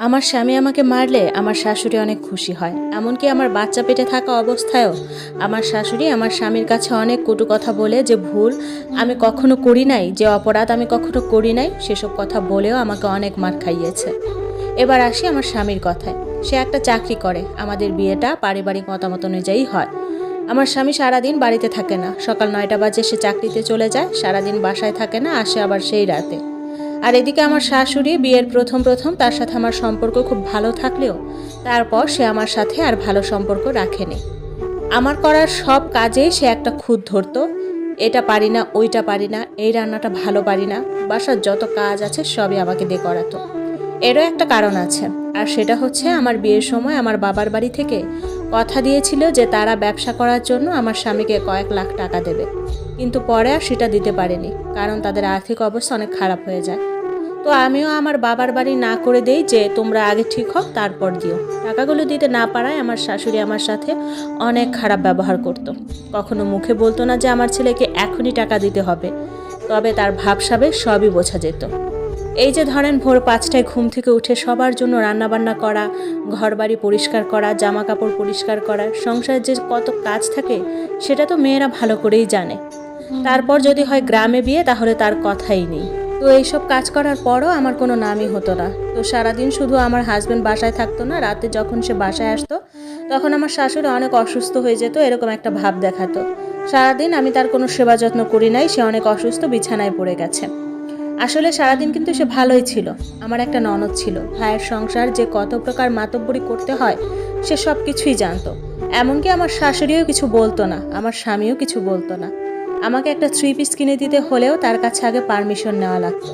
আমার স্বামী আমাকে মারলে আমার শাশুড়ি অনেক খুশি হয়। এমনকি আমার বাচ্চা পেটে থাকা অবস্থায়ও আমার শাশুড়ি আমার স্বামীর কাছে অনেক কটু কথা বলে, যে ভুল আমি কখনো করি নাই, যে অপরাধ আমি কখনো করি নাই, সেসব কথা বলেও আমাকে অনেক মার খাইয়েছে। এবার আসি আমার স্বামীর কথায়। সে একটা চাকরি করে। আমাদের বিয়েটা পারিবারিক মতামত অনুযায়ী হয়। আমার স্বামী সারাদিন বাড়িতে থাকে না। সকাল 9টা বাজে সে চাকরিতে চলে যায়, সারাদিন বাসায় থাকে না, আসে আবার সেই রাতে। আর এদিকে আমার শাশুড়ি বিয়ের প্রথম প্রথম তার সাথে আমার সম্পর্ক খুব ভালো থাকলেও তারপর সে আমার সাথে আর ভালো সম্পর্ক রাখেনি। আমার করার সব কাজেই সে একটা খুঁত ধরতো। এটা পারি না, ওইটা পারি না, এই রান্নাটা ভালো পারি না, বাসার যত কাজ আছে সবই আমাকে দিয়ে করাতো। এরও একটা কারণ আছে, আর সেটা হচ্ছে আমার বিয়ের সময় আমার বাবার বাড়ি থেকে কথা দিয়েছিল যে তারা ব্যবসা করার জন্য আমার স্বামীকে কয়েক লাখ টাকা দেবে, কিন্তু পরে আর সেটা দিতে পারেনি, কারণ তাদের আর্থিক অবস্থা অনেক খারাপ হয়ে যায়। তো আমিও আমার বাবার বাড়ি না করে দেই যে তোমরা আগে ঠিক হোক তারপর দিও। টাকাগুলো দিতে না পারায় আমার শাশুড়ি আমার সাথে অনেক খারাপ ব্যবহার করত। কখনো মুখে বলতো না যে আমার ছেলেকে এখনই টাকা দিতে হবে, তবে তার ভাবসাবে সবই বোঝা যেত। এই যে ধরেন ভোর 5টায় ঘুম থেকে উঠে সবার জন্য রান্নাবান্না করা, ঘরবাড়ি পরিষ্কার করা, জামা কাপড় পরিষ্কার করা, সংসারের যে কত কাজ থাকে সেটা তো মেয়েরা ভালো করেই জানে। তারপর যদি হয় গ্রামে বিয়ে, তাহলে তার কথাই নেই। তো এইসব কাজ করার পরও আমার কোনো নামই হতো না। তো সারাদিন শুধু আমার হাজব্যান্ড বাসায় থাকতো না, রাতে যখন সে বাসায় আসতো তখন আমার শাশুড়ি অনেক অসুস্থ হয়ে যেত, এরকম একটা ভাব দেখাতো। সারাদিন আমি তার কোনো সেবা যত্ন করি নাই, সে অনেক অসুস্থ, বিছানায় পড়ে গেছে। আসলে সারাদিন কিন্তু সে ভালোই ছিল। আমার একটা ননদ ছিল, ভাইয়ের সংসার যে কত প্রকার মাতব্বরি করতে হয় সে সব কিছুই জানতো। এমনকি আমার শাশুড়িও কিছু বলতো না, আমার স্বামীও কিছু বলতো না। আমাকে একটা 3 পিস কিনে দিতে হলেও তার কাছে আগে পারমিশন নেওয়া লাগতো।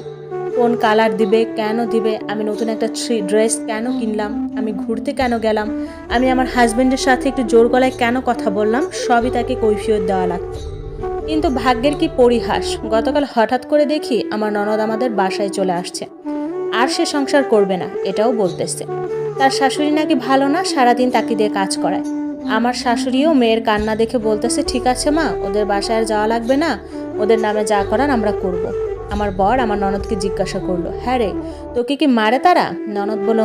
কোন কালার দিবে, কেন দিবে, আমি নতুন একটা ড্রেস কেন কিনলাম, আমি ঘুরতে কেন গেলাম, আমি আমার হাজব্যান্ডের সাথে একটু জোর গলায় কেন কথা বললাম, সবই তাকে কৈফিয়ত দেওয়া লাগতো। কিন্তু ভাগ্যের কি পরিহাস, গতকাল হঠাৎ করে দেখি আমার ননদ আমাদের বাসায় চলে আসছে। আর সে সংসার করবে না এটাও বলতেছে। তার শাশুড়ি নাকি ভালো না, সারাদিন তাকে দিয়ে কাজ করায়। আমার শাশুড়িও মেয়ের কান্না দেখে বলতেছে, ঠিক আছে মা, ওদের বাসায় আর যাওয়া লাগবে না, ওদের নামে যা করার আমরা করব। আমার বর আমার ননদকে জিজ্ঞাসা করলো, হ্যাঁ রে, তোকে কি মারে তারা? ননদ বলল,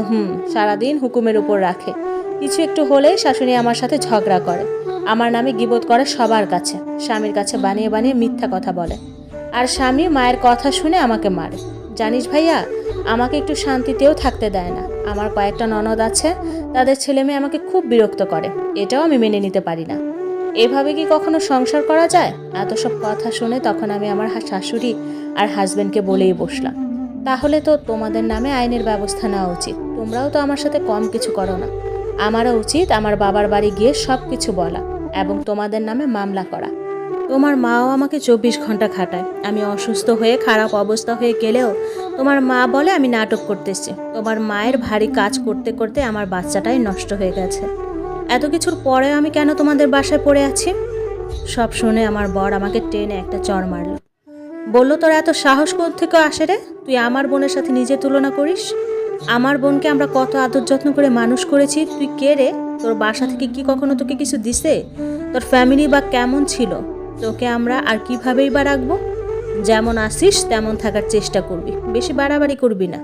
সারাদিন হুকুমের উপর রাখে, কিছু একটু হলেই শাশুড়ি আমার সাথে ঝগড়া করে, আমার নামে গীবত করে সবার কাছে, স্বামীর কাছে বানিয়ে বানিয়ে মিথ্যা কথা বলে, আর স্বামী মায়ের কথা শুনে আমাকে মারে। জানিস ভাইয়া, আমাকে একটু শান্তিতেও থাকতে দেয় না। আমার কয়েকটা ননদ আছে, তাদের ছেলে মেয়ে আমাকে খুব বিরক্ত করে, এটাও আমি মেনে নিতে পারি না। এভাবে কি কখনো সংসার করা যায়? এত সব কথা শুনে তখন আমি আমার শাশুড়ি আর হাজবেন্ডকে বলেই বসলাম, তাহলে তো তোমাদের নামে আইনের ব্যবস্থা নেওয়া উচিত, তোমরাও তো আমার সাথে কম কিছু করো না। আমারও উচিত আমার বাবার বাড়ি গিয়ে সব কিছু বলা এবং তোমাদের নামে মামলা করা। তোমার মাও আমাকে 24 ঘন্টা খাটায়, আমি অসুস্থ হয়ে খারাপ অবস্থা হয়ে গেলেও তোমার মা বলে আমি নাটক করতেছি। তোমার মায়ের ভারী কাজ করতে করতে আমার বাচ্চাটাই নষ্ট হয়ে গেছে। এত কিছুর পরে আমি কেন তোমাদের বাসায় পড়ে আছি? সব শুনে আমার বর আমাকে টেনে একটা চড় মারল। বলল, তোর এত সাহস কোত্থেকে আসে রে? তুই আমার বোনের সাথে নিজে তুলনা করিস? আমার বোনকে আমরা কত আদর যত্ন করে মানুষ করেছি, তুই কে রে? তোর বাসা থেকে কি কখনো তোকে কিছু দিছে? তোর ফ্যামিলি বা কেমন ছিল? তোকে আমরা আর কিভাবেই বা রাখবো? যেমন আসিস তেমন থাকার চেষ্টা করবি, বেশি বাড়াবাড়ি করবি না।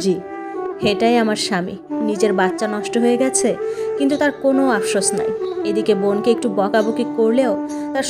জি, এটাই আমার স্বামী। নিজের বাচ্চা নষ্ট হয়ে গেছে কিন্তু তার কোনো আফসোস নাই। এদিকে বোনকে একটু বকাবকি করলেও তার